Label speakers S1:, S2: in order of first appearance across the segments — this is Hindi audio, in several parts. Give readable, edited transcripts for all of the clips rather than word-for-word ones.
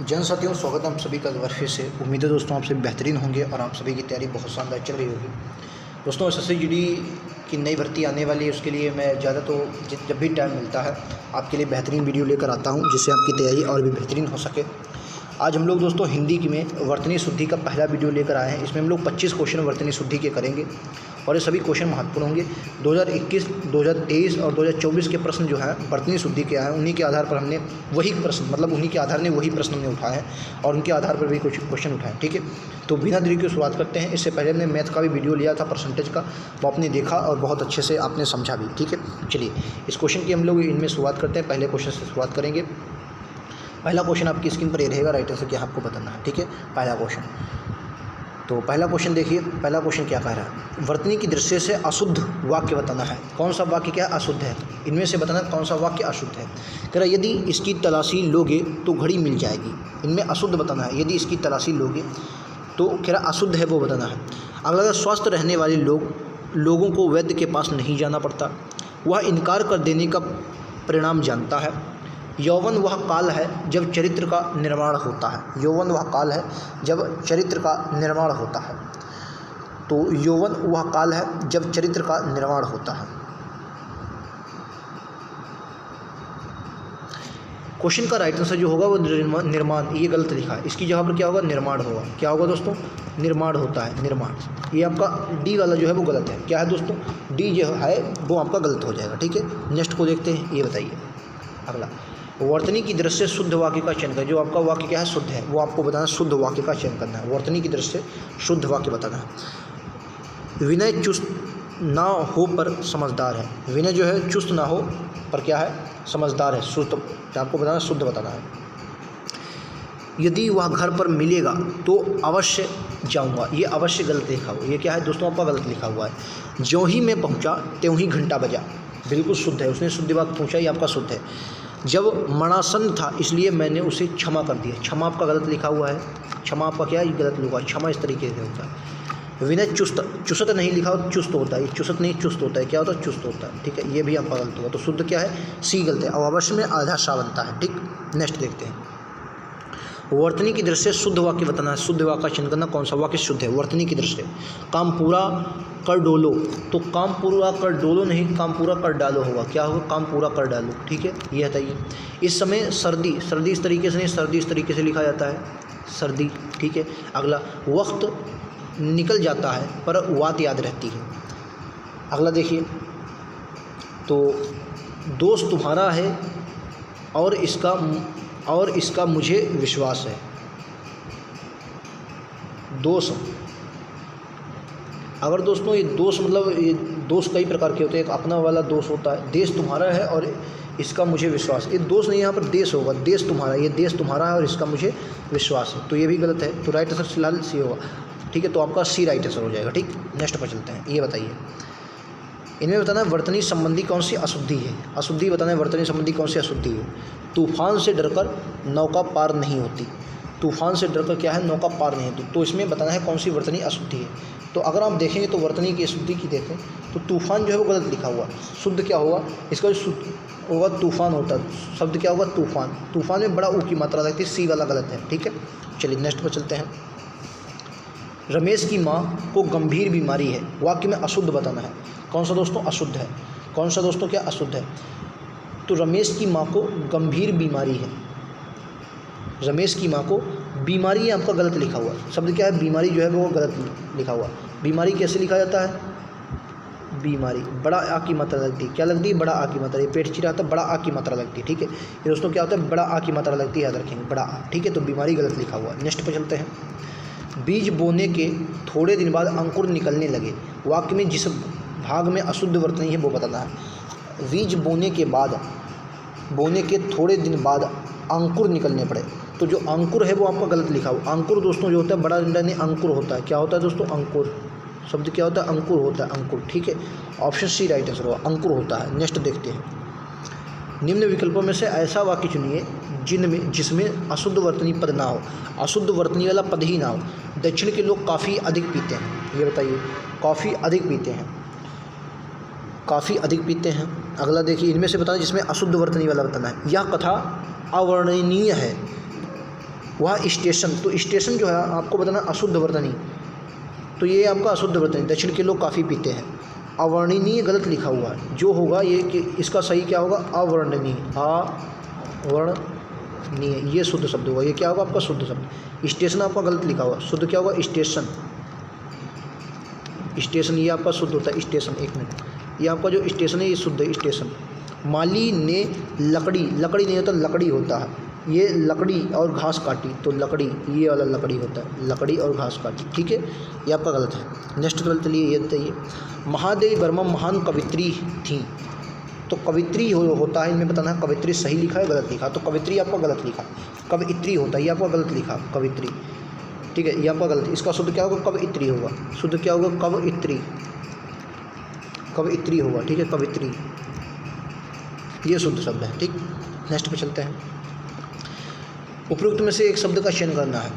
S1: जन साथियों, स्वागत है आप सभी का एक बार फिर से। उम्मीद है दोस्तों आप सभी बेहतरीन होंगे और आप सभी की तैयारी बहुत शानदार चल रही होगी। दोस्तों एसएससी जीडी की नई भर्ती आने वाली है, उसके लिए मैं ज़्यादा तो जब भी टाइम मिलता है आपके लिए बेहतरीन वीडियो लेकर आता हूं, जिससे आपकी तैयारी और भी बेहतरीन हो सके। आज हम लोग दोस्तों हिंदी में वर्तनी शुद्धि का पहला वीडियो लेकर आए हैं। इसमें हम लोग 25 क्वेश्चन वर्तनी शुद्धि के करेंगे और ये सभी क्वेश्चन महत्वपूर्ण होंगे। 2021, 2023 और 2024 के प्रश्न जो है वर्तनी शुद्धि के आए हैं, उन्हीं के आधार पर हमने वही प्रश्न उन्हीं के आधार ने वही प्रश्न हमने उठाए हैं और उनके आधार पर भी कुछ क्वेश्चन उठाए। ठीक है, तो बिना देरी की शुरुआत करते हैं। इससे पहले हमने मैथ का भी वीडियो लिया था, परसेंटेज का, वो आपने देखा और बहुत अच्छे से आपने समझा भी। ठीक है, चलिए इस क्वेश्चन की हम लोग इनमें शुरुआत करते हैं। पहले क्वेश्चन से शुरुआत करेंगे। पहला क्वेश्चन आपकी स्क्रीन पर ये रहेगा, राइट आंसर क्या आपको बताना है। ठीक है, पहला क्वेश्चन, तो पहला क्वेश्चन देखिए। पहला क्वेश्चन क्या कह रहा है, वर्तनी की दृष्टि से अशुद्ध वाक्य बताना है। कौन सा वाक्य क्या अशुद्ध है, इनमें से बताना कौन सा वाक्य अशुद्ध है। कह रहा यदि इसकी तलाशी लोगे तो घड़ी मिल जाएगी। इनमें अशुद्ध बताना है, यदि इसकी तलाशी लोगे तो कह रहा अशुद्ध है वो बताना है। अगला, स्वस्थ रहने वाले लोगों को वैद्य के पास नहीं जाना पड़ता, वह इनकार कर देने का परिणाम जानता है। यौवन वह काल है जब चरित्र का निर्माण होता है। यौवन वह काल है जब चरित्र का निर्माण होता है। तो यौवन वह काल है जब चरित्र का निर्माण होता है। क्वेश्चन का राइट आंसर जो होगा वो निर्माण, ये गलत लिखा है। इसकी जगह पर क्या होगा, निर्माण होगा। क्या होगा दोस्तों, निर्माण होता है, निर्माण। ये आपका डी वाला जो है वो गलत है। क्या है दोस्तों, डी जो है वो आपका गलत हो जाएगा। ठीक है, नेक्स्ट को देखते हैं। ये बताइए अगला, वर्तनी की दृष्टि से शुद्ध वाक्य का चयन करें। जो आपका वाक्य क्या है शुद्ध है, वो आपको बताना, शुद्ध वाक्य का चयन करना है। वर्तनी की दृष्टि से शुद्ध वाक्य बताना है। विनय चुस्त ना हो पर समझदार है। विनय जो है चुस्त ना हो पर क्या है, समझदार है, शुद्ध आपको बताना, शुद्ध बताना है। यदि वह घर पर मिलेगा तो अवश्य जाऊंगा। ये अवश्य गलत लिखा हुआ, ये क्या है दोस्तों आपका गलत लिखा हुआ है। ज्यों ही मैं पहुंचा त्यों ही घंटा बजा, बिल्कुल शुद्ध है, उसने शुद्ध वाक्य पूछा, ये आपका शुद्ध है। जब मणासन था इसलिए मैंने उसे क्षमा कर दिया। क्षमा आपका गलत लिखा हुआ है। क्षमा आपका क्या है, ये गलत लिखा है। क्षमा इस तरीके से होता है। विनय चुस्त नहीं लिखा हो, चुस्त होता है। चुस्त नहीं, चुस्त होता है। क्या होता है, चुस्त होता है। ठीक है, ये भी आपका गलत होगा। तो शुद्ध क्या है, सी गलत है। और अवश्य में आधा सा बनता है। ठीक, नेक्स्ट देखते हैं। वर्तनी की दृष्टि से शुद्ध वाक्य बताना है। शुद्ध वाक्य का चयन करना, कौन सा वाक्य शुद्ध है वर्तनी की दृष्टि से। काम पूरा कर डोलो, तो काम पूरा कर डोलो नहीं, काम पूरा कर डालो होगा। क्या होगा, काम पूरा कर डालो। ठीक है, ये बताइए। इस समय सर्दी, सर्दी इस तरीके से नहीं, सर्दी इस तरीके से लिखा जाता है, सर्दी। ठीक है, अगला, वक्त निकल जाता है पर बात याद रहती है। अगला देखिए, तो दोस्त तुम्हारा है और इसका मुझे विश्वास है। दोस्त, अगर दोस्तों ये दोस्त मतलब ये दोस्त कई प्रकार के होते हैं। एक अपना वाला दोस्त होता है, देश तुम्हारा है और इसका मुझे विश्वास। ये दोस्त नहीं, यहाँ पर देश होगा, देश तुम्हारा, ये देश तुम्हारा है और इसका मुझे विश्वास है। तो ये भी गलत है। तो राइट आंसर फिलहाल सी होगा। ठीक है, तो आपका सी राइट आंसर हो जाएगा। ठीक, नेक्स्ट पर चलते हैं। ये बताइए, इनमें बताना है वर्तनी संबंधी कौन सी अशुद्धि है। अशुद्धि बताना है, वर्तनी संबंधी कौन सी अशुद्धि है। तूफान से डरकर नौका पार नहीं होती। तूफान से डरकर क्या है, नौका पार नहीं होती। तो इसमें बताना है कौन सी वर्तनी अशुद्धि है। तो अगर आप देखेंगे तो वर्तनी की अशुद्धि की देखें तो तूफान जो है वो गलत लिखा हुआ। शुद्ध क्या होगा, इसका जो शुद्ध होगा तूफान होता है। शब्द क्या होगा, तूफान। तूफान में बड़ा ऊ की मात्रा लगती है, सी वाला गलत है। ठीक है, चलिए नेक्स्ट पर चलते हैं। रमेश की माँ को गंभीर बीमारी है, वाक्य में अशुद्ध बताना है। कौन सा दोस्तों, अशुद्ध है। कौन सा दोस्तों, क्या अशुद्ध है। तो रमेश की माँ को गंभीर बीमारी है। रमेश की माँ को बीमारी आपका गलत लिखा हुआ है। शब्द क्या है, बीमारी जो है वो गलत लिखा हुआ है। बीमारी कैसे लिखा जाता है, बीमारी बड़ा आ की मात्रा लगती है। क्या लगती है, बड़ा आ की मात्रा। ये पेट चिरा था, बड़ा आ की मात्रा लगती है। ठीक है, ये दोस्तों क्या होता है, बड़ा आ की मात्रा लगती है, याद रखेंगे, बड़ा आ। ठीक है, तो बीमारी गलत लिखा हुआ है। नेक्स्ट पे चलते हैं। बीज बोने के थोड़े दिन बाद अंकुर निकलने लगे, वाक्य में जिस भाग में अशुद्ध वर्तनी है वो बताना है। बीज बोने के थोड़े दिन बाद अंकुर निकलने पड़े, तो जो अंकुर है वो आपका गलत लिखा हुआ। अंकुर दोस्तों जो होता है, बड़ा डंडा नहीं, अंकुर होता है। क्या होता है दोस्तों, अंकुर। शब्द क्या होता है, अंकुर होता है, अंकुर। ठीक है, ऑप्शन सी राइट आंसर होगा, अंकुर होता है। नेक्स्ट देखते हैं। निम्न विकल्पों में से ऐसा वाक्य चुनिए जिसमें अशुद्ध वर्तनी पद ना हो। अशुद्ध वर्तनी वाला पद ही ना हो। दक्षिण के लोग काफ़ी अधिक पीते हैं, ये बताइए, काफ़ी अधिक पीते हैं, काफ़ी अधिक पीते हैं। अगला देखिए, इनमें से बताना जिसमें अशुद्ध वर्तनी वाला बताना है। यह कथा अवर्णनीय है, वह स्टेशन, तो स्टेशन जो है आपको बताना अशुद्ध वर्तनी, तो ये आपका अशुद्ध वर्तनी। दक्षिण के लोग काफ़ी पीते हैं। अवर्णनीय गलत लिखा हुआ है, जो होगा ये कि इसका सही क्या होगा, अवर्णनीय, अवर्णनीय, ये शुद्ध शब्द होगा। ये क्या होगा आपका शुद्ध शब्द। स्टेशन आपका गलत लिखा हुआ, शुद्ध क्या होगा स्टेशन, स्टेशन ये आपका शुद्ध होता है स्टेशन। एक मिनट, ये आपका जो स्टेशन है ये शुद्ध है स्टेशन। माली ने लकड़ी, लकड़ी नहीं होता लकड़ी होता है, ये लकड़ी और घास काटी, तो लकड़ी ये वाला लकड़ी होता है, लकड़ी और घास काटी, ठीक है, ये आपका गलत है। नेक्स्ट गलत लिए ये बताइए। महादेवी वर्मा महान कवित्री थी, तो कवित्री होता है, इनमें बताना है कवित्री सही लिखा है गलत लिखा, तो कवित्री आपका गलत लिखा, कवयित्री होता है, ये आपका गलत लिखा कवित्री, ठीक है, ये आपका गलत। इसका शुद्ध क्या होगा, कवयित्री होगा, शुद्ध क्या होगा, कवयित्री, कवयित्री होगा, ठीक है, कवित्री, ये शुद्ध शब्द है, ठीक। नेक्स्ट पे चलते हैं। उपरोक्त में से एक शब्द का चयन करना है,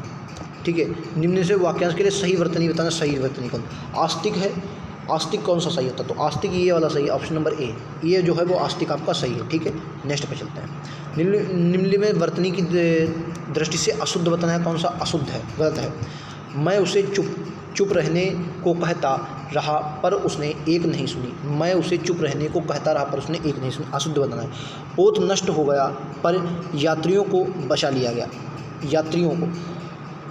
S1: ठीक है। निम्न से वाक्यांश के लिए सही वर्तनी बताना, सही वर्तनी कौन, आस्तिक है, आस्तिक कौन सा सही होता है, तो आस्तिक ये वाला सही है, ऑप्शन नंबर ए, ये जो है वो आस्तिक आपका सही है, ठीक है। नेक्स्ट पे चलते हैं। निम्न में वर्तनी की दृष्टि से अशुद्ध बताना है, कौन सा अशुद्ध है, गलत है। मैं उसे चुप रहने को कहता रहा पर उसने एक नहीं सुनी, मैं उसे चुप रहने को कहता रहा पर उसने एक नहीं सुनी, अशुद्ध बताना है। पोत नष्ट हो गया पर यात्रियों को बचा लिया गया, यात्रियों को,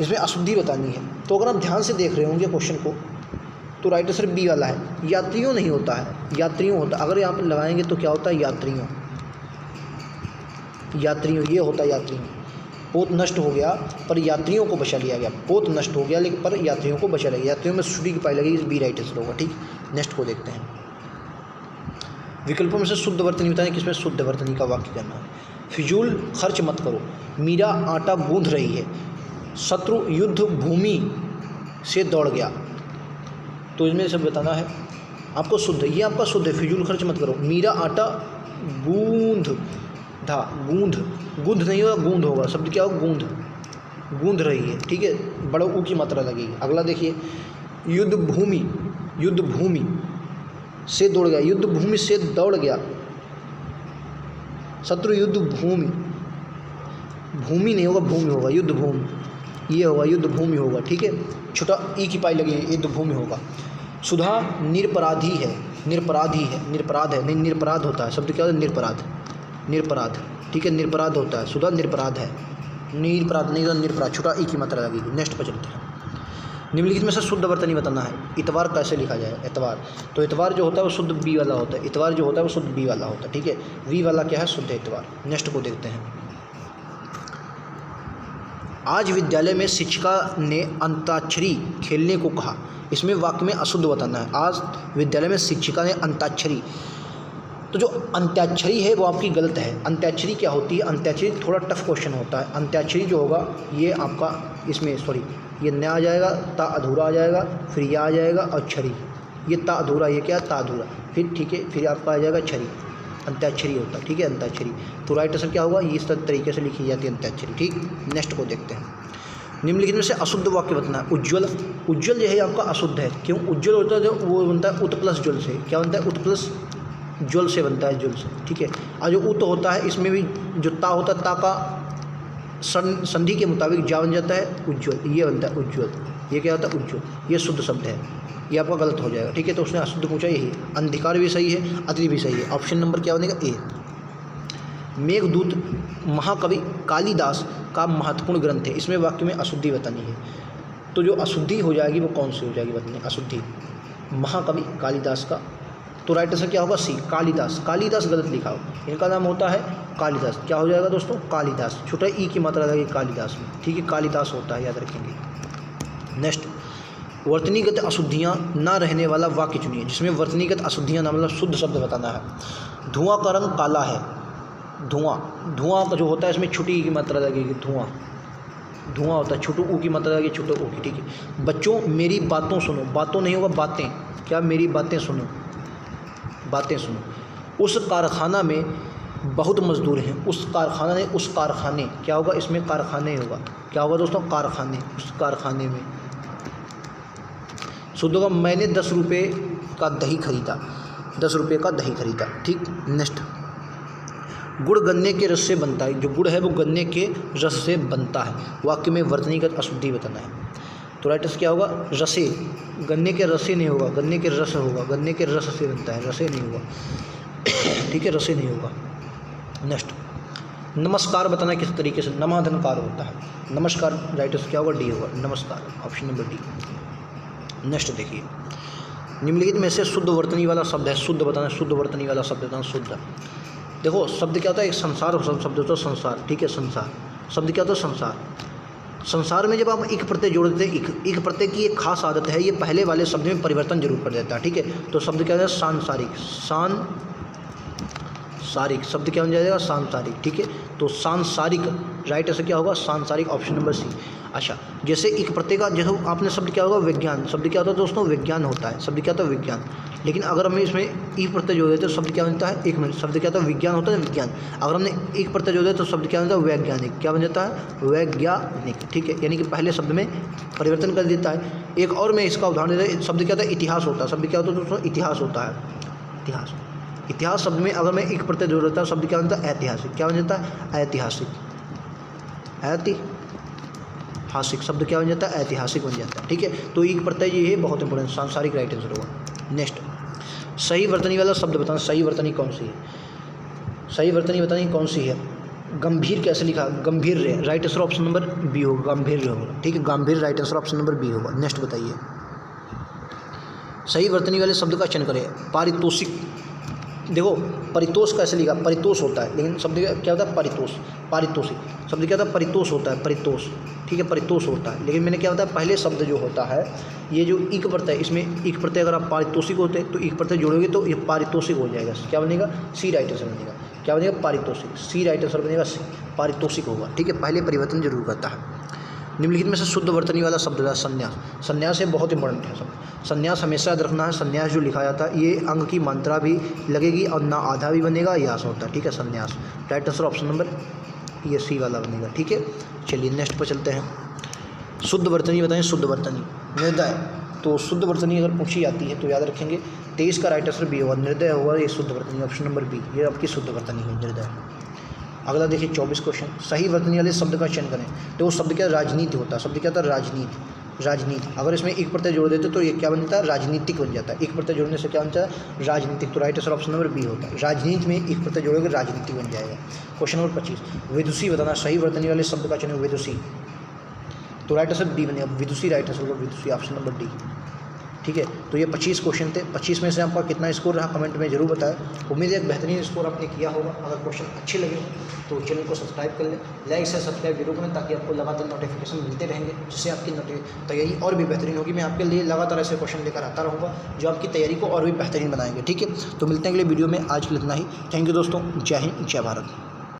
S1: इसमें अशुद्धि बतानी है। तो अगर आप ध्यान से देख रहे होंगे क्वेश्चन को, तो राइट आंसर बी वाला है, यात्रियों नहीं होता है, यात्रियों होता। अगर यहाँ पर लगाएंगे तो क्या होता है, यात्रियों, यात्रियों, ये होता है यात्रियों। पोत नष्ट हो गया पर यात्रियों को बचा लिया गया, पोत नष्ट हो गया लेकिन पर यात्रियों को बचा लिया गया, यात्रियों में शुद्धि की पाई लगेगी, बी राइट आंसर होगा, ठीक। नेक्स्ट को देखते हैं। विकल्पों में से शुद्ध वर्तनी बताएं, किसमें शुद्ध वर्तनी का वाक्य करना है। फिजूल खर्च मत करो, मीरा आटा गूंथ रही है, शत्रु युद्ध भूमि से दौड़ गया, तो इसमें सब बताना है आपको शुद्ध, ये आपका शुद्ध है, फिजूल खर्च मत करो। मीरा आटा गूंध था, गूंध, गूंध नहीं होगा गूंध होगा, शब्द क्या होगा गूंध, गूंध रही है, ठीक है, बड़ा ऊ की मात्रा लगेगी। अगला देखिए, युद्ध भूमि, युद्ध भूमि से दौड़ गया, युद्ध भूमि से दौड़ गया, शत्रु युद्ध भूमि, भूमि नहीं होगा भूमि होगा, युद्ध भूमि, ये होगा युद्ध भूमि होगा, ठीक है, छोटा ई की पाई लगी, युद्ध भूमि होगा। सुधा निरपराधी है, निरपराधी है, निरपराध है नहीं, निरपराध होता है, शब्द क्या होता है, निरपराध, निरपराध, ठीक है, निरपराध होता है, सुधा निरपराध है, निरपराध नहीं होता, निरपराध, छोटा ई की मात्रा लगेगी। नेक्स्ट पर चलते हैं। निम्नलिखित में से शुद्ध वर्तनी बताना है। इतवार कैसे लिखा जाए, इतवार, तो इतवार जो होता है वो शुद्ध बी वाला होता है, इतवार जो होता है वो शुद्ध बी वाला होता है, ठीक है, वी वाला क्या है, शुद्ध इतवार। नेक्स्ट को देखते हैं। आज विद्यालय में शिक्षिका ने अंताक्षरी खेलने को कहा, इसमें वाक्य में अशुद्ध बताना है। आज विद्यालय में शिक्षिका ने अंताक्षरी, तो जो अंत्याक्षरी है वो आपकी गलत है। अंत्याक्षरी क्या होती है, अंत्याक्षरी थोड़ा टफ क्वेश्चन होता है। अंत्याक्षरी जो होगा ये आपका इसमें सॉरी ये न आ जाएगा, ता अधूरा आ जाएगा, फिर यह आ जाएगा और छरी, ये ता अधूरा, ये क्या ता अधूरा, फिर ठीक है, फिर आपका आ जाएगा छरी, अंत्याक्षरी होता है, ठीक है, अंत्याक्षरी। तो राइट आंसर क्या होगा, इस तरीके से लिखी जाती है अंत्याक्षरी, ठीक। नेक्स्ट को देखते हैं। निम्नलिखित में से अशुद्ध वाक्य बताना है। उज्ज्वल, उज्ज्वल जो है आपका अशुद्ध है, क्यों, उज्ज्वल होता है जो वो बनता है उत प्लस ज्वल से, क्या बनता है, उत प्लस ज्वल से बनता है, ज्वल से, ठीक है। और जो उत होता है इसमें भी जो ता होता है, ता का संधि के मुताबिक जा बन जाता है उज्ज्वल, ये बनता है उज्ज्वल, ये क्या होता है उज्ज्वल, ये शुद्ध शब्द है, ये आपका गलत हो जाएगा, ठीक है। तो उसने अशुद्ध पूछा, यही अंधिकार भी सही है, अति भी सही है, ऑप्शन नंबर क्या बनेगा, ए। मेघदूत महाकवि कालिदास का महत्वपूर्ण ग्रंथ है, इसमें वाक्य में अशुद्धि बतानी है। तो जो अशुद्धि हो जाएगी वो कौन सी हो जाएगी बतानी, अशुद्धि महाकवि कालिदास का, तो राइट आंसर क्या होगा, सी, कालिदास। कालिदास गलत लिखा हो, इनका नाम होता है कालिदास, क्या हो जाएगा दोस्तों, कालिदास, छोटा ई की मात्रा लगेगी कालिदास में, ठीक है, कालिदास होता है, याद रखेंगे। नेक्स्ट, वर्तनीगत अशुद्धियाँ ना रहने वाला वाक्य चुनिए, जिसमें वर्तनीगत अशुद्धियाँ ना मतलब शुद्ध शब्द बताना है। धुआं का रंग काला है, धुआं, धुआं का जो होता है इसमें छोटी ई की मात्रा लगेगी, धुआं, धुआं होता है, छोटू ऊ की मात्रा लगेगी, छोटू ऊ की, ठीक है। बच्चों मेरी बातों सुनो, बातों नहीं होगा बातें, क्या, मेरी बातें सुनो, बातें सुनो। उस कारखाना में बहुत मजदूर हैं, उस कारखाना ने, उस कारखाने, क्या होगा इसमें, कारखाने होगा, क्या होगा दोस्तों, कारखाने, उस कारखाने में। शुद्ध होगा, मैंने 10 रुपये का दही खरीदा, 10 रुपये का दही खरीदा, ठीक। नेक्स्ट, गुड़ गन्ने के रस से बनता है, जो गुड़ है वो गन्ने के रस से बनता है। वाक्य में वर्तनीगत अशुद्धि बताना है। तो राइट आंसर क्या होगा, रसे, गन्ने के रसे नहीं होगा, गन्ने के रस होगा, गन्ने के रस से बनता है, रसे नहीं होगा, ठीक है, रसे नहीं होगा। नेक्स्ट, नमस्कार बताना किस तरीके से, नमाधनकार होता है, नमस्कार, राइट आंसर क्या होगा, डी होगा, नमस्कार, ऑप्शन नंबर डी। नेक्स्ट देखिए, निम्नलिखित में से शुद्ध वर्तनी वाला शब्द है, शुद्ध बताना, शुद्ध वर्तनी वाला शब्द बताना, शुद्ध। देखो शब्द क्या होता है, एक संसार शब्द होता है, संसार, ठीक है, संसार शब्द क्या होता है, संसार। संसार में जब आप एक प्रत्यय जोड़ देते हैं, एक प्रत्यय की एक खास आदत है, ये पहले वाले शब्द में परिवर्तन जरूर कर देता है, ठीक है। तो शब्द क्या होता है, सांसारिक, सांसारिक, शब्द क्या हो जाएगा, सांसारिक, ठीक है। तो सांसारिक, राइट आंसर क्या होगा, सांसारिक, ऑप्शन नंबर सी। अच्छा, जैसे एक प्रत्यय का, जैसे आपने शब्द क्या होगा, विज्ञान, शब्द क्या होता है दोस्तों, विज्ञान होता है, शब्द क्या होता है, विज्ञान। लेकिन अगर हमने इसमें ई प्रत्यय जोड़ देते तो शब्द क्या बनता है, एक मिनट, शब्द क्या होता है, विज्ञान होता है, विज्ञान। अगर हमने एक प्रत्यय जोड़ दिया तो शब्द क्या बनता है, वैज्ञानिक, क्या बन जाता है, वैज्ञानिक, ठीक है। यानी कि पहले शब्द में परिवर्तन कर देता है। एक और मैं इसका उदाहरण देता हूँ, शब्द क्या होता है, इतिहास होता है, शब्द क्या होता है दोस्तों, इतिहास होता है, इतिहास। इतिहास शब्द में अगर मैं एक प्रत्यय जोड़ देता हूँ, शब्द क्या बनता है, ऐतिहासिक, क्या बन जाता है, ऐतिहासिक, ऐतिहासिक, शब्द क्या बन जाता है, ऐतिहासिक बन जाता है, ठीक है। तो एक प्रत्यय ये है बहुत इंपॉर्टेंट, सांसारिक राइट आंसर होगा। नेक्स्ट, सही वर्तनी वाला शब्द बताना, सही वर्तनी कौन सी है, सही वर्तनी बतानी कौन सी है। गंभीर कैसे लिखा, गंभीर, right answer option number B होगा, गंभीर होगा, ठीक है, गंभीर, right answer option number B होगा। नेक्स्ट बताइए, सही वर्तनी वाले शब्द का चयन करें। पारितोषिक, देखो परितोष कैसे लिखा, परितोष होता है, लेकिन शब्द क्या होता है, परितोष, पारितोषिक, शब्द क्या होता है, परितोष होता है, परितोष, ठीक है, परितोष होता है। लेकिन मैंने क्या होता है, पहले शब्द जो होता है, ये जो इक प्रत्यय, इसमें इक प्रत्यय अगर आप पारितोषिक होते तो इक प्रत्यय जोड़ोगे तो ये पारितोषिक हो जाएगा, क्या बनेगा, सी राइट आंसर बनेगा, क्या बनेगा, पारितोषिक, सी राइट आंसर बनेगा, सी, पारितोषिक होगा, ठीक है, पहले परिवर्तन जरूर करता है। निम्नलिखित में से शुद्ध वर्तनी वाला शब्द है, संन्यास। संन्यास है, बहुत इंपॉर्टेंट है शब्द, संन्यास हमेशा याद रखना है। संन्यास जो लिखा जाता है, ये अंग की मात्रा भी लगेगी और ना आधा भी बनेगा, यास होता है, ठीक है, संन्यास, राइट आंसर ऑप्शन नंबर ये सी वाला बनेगा, ठीक है। चलिए नेक्स्ट पर चलते हैं। शुद्ध वर्तनी बताएं, शुद्ध वर्तनी, निर्दय। तो शुद्ध वर्तनी अगर पूछी जाती है तो याद रखेंगे 23 का राइट आंसर बी होगा, निर्दय होगा, ये शुद्ध वर्तनी, ऑप्शन नंबर बी, ये आपकी शुद्ध वर्तनी है, निर्दय। अगला देखिए 24 क्वेश्चन, सही वर्तनी वाले शब्द का चयन करें। तो वो शब्द क्या, राजनीति होता है, शब्द क्या होता है, राजनीति, राजनीति। अगर इसमें एक प्रत्यय जोड़ देते तो ये क्या बन जाता है, राजनीतिक बन जाता है, एक प्रत्यय जोड़ने से क्या बनता है, राजनीतिक। तो right answer option number B होता है, राजनीति में एक प्रत्यय जोड़ोगे राजनीतिक बन जाएगा। क्वेश्चन नंबर 25, विदुषी बताना, सही वर्तनी वाले शब्द का चयन, विदुषी। तो राइट आंसर डी बनेगा, विदुषी, राइट आंसर होगा विदुषी, ऑप्शन नंबर डी, ठीक है। तो ये 25 क्वेश्चन थे, 25 में से आपका कितना स्कोर रहा कमेंट में जरूर बताएं। उम्मीद है एक बेहतरीन स्कोर आपने किया होगा। अगर क्वेश्चन अच्छे लगे तो चैनल को सब्सक्राइब कर लें, लाइक से सब्सक्राइब जरूर करें, ताकि आपको लगातार नोटिफिकेशन मिलते रहेंगे, जिससे आपकी तैयारी और भी बेहतरीन होगी। मैं आपके लिए लगातार ऐसे क्वेश्चन लेकर आता रहूँगा जो आपकी तैयारी को और भी बेहतरीन बनाएंगे, ठीक है। तो मिलते हैं अगले वीडियो में, आज के लिए इतना ही। थैंक यू दोस्तों, जय हिंद, जय भारत।